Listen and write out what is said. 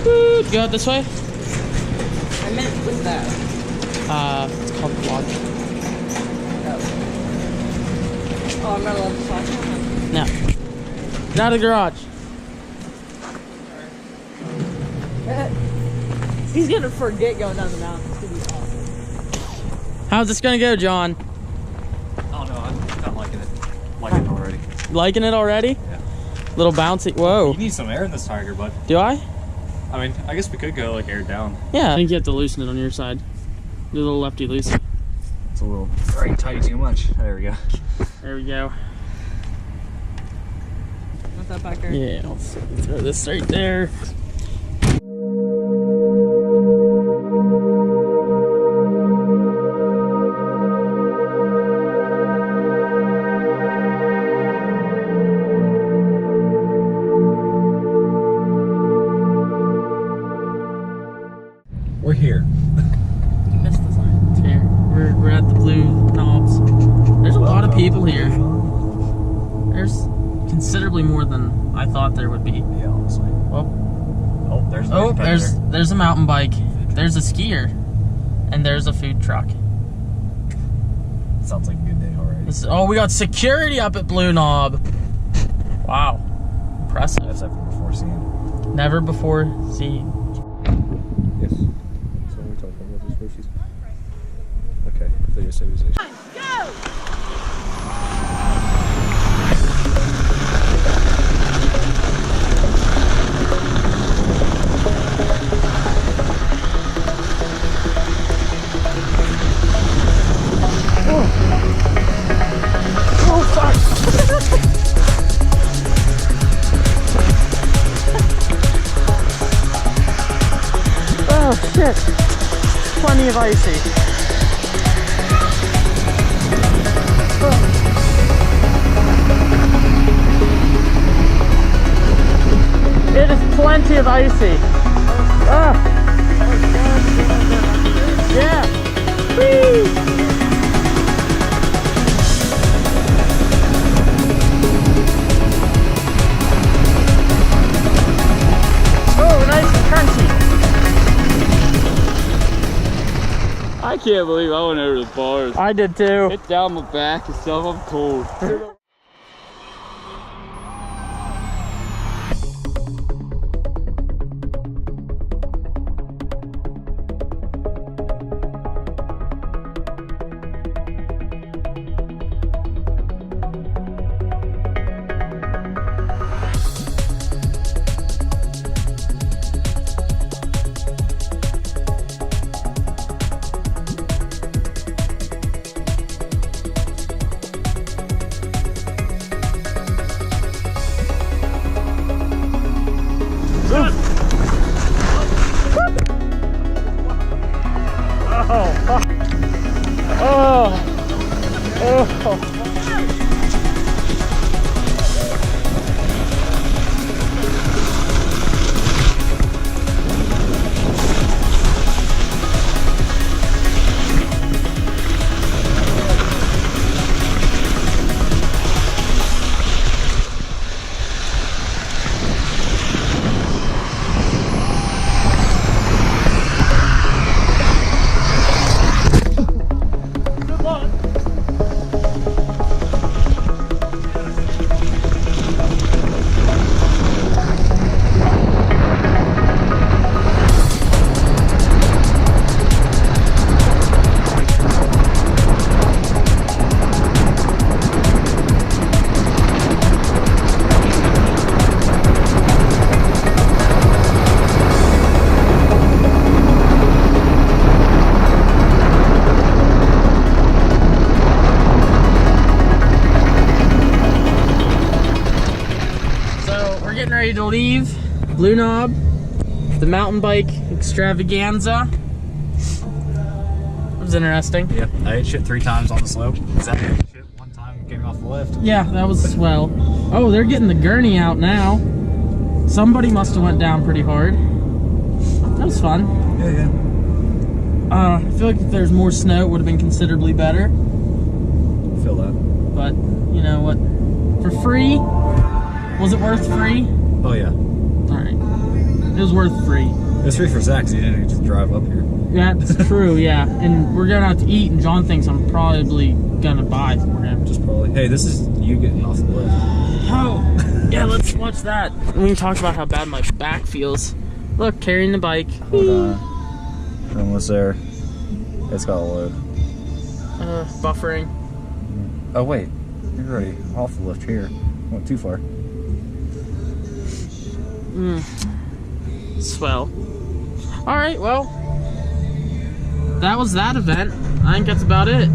Woo, go out this way. I meant with that. It's called the lodge. Oh, I'm not allowed to talk. No. Get out of the garage. He's gonna forget going down the mountain. It's gonna be awesome. How's this gonna go, John? Oh no, I'm not liking it. Liking it already. Liking it already? Yeah. Little bouncy. Whoa. You need some air in this Tiger, bud. Do I? I mean, I guess we could go like air down. Yeah. I think you have to loosen it on your side. Do a little lefty loosey. It's a little very tight too much. There we go. There we go. Not that back there. Yeah, let's throw this right there. We're here. You missed the sign. It's here. We're at the Blue Knobs. There's a lot of people here. There's considerably more than I thought there would be. Yeah, honestly. Well, Oh, there's a mountain bike. There's a skier, and there's a food truck. Sounds like a good day already. Oh, we got security up at Blue Knob. Wow, impressive. That's ever before seeing. Never before seen. Yes. So we're talking about this species. Okay. So you say it was Oh shit! Plenty of icy. It is plenty of icy. Yeah. Whee! Oh, nice and crunchy. I can't believe I went over the bars. I did too. Hit down my back and stuff. I'm cold. Ready to leave Blue Knob, the mountain bike extravaganza. It was interesting. Yep, I ate shit 3 times on the slope. Zach ate shit 1 time getting off the lift. Yeah, that was swell. Oh, they're getting the gurney out now. Somebody must have went down pretty hard. That was fun. Yeah. I feel like if there's more snow, it would have been considerably better. Feel that. But, you know what? For free? Was it worth free? Oh yeah. Alright. was worth free. It's free for Zach because he didn't just drive up here. That's true, yeah. And we're gonna have to eat, and John thinks I'm probably gonna buy for him. Just probably. Hey, this is you getting off the lift. Oh, yeah, let's watch that. We can talk about how bad my back feels. Look, carrying the bike. Hold on. We're almost there. It's got to load. Buffering. Oh, wait. You're already off the lift here. Went too far. Swell. Alright, well, that was that event. I think that's about it.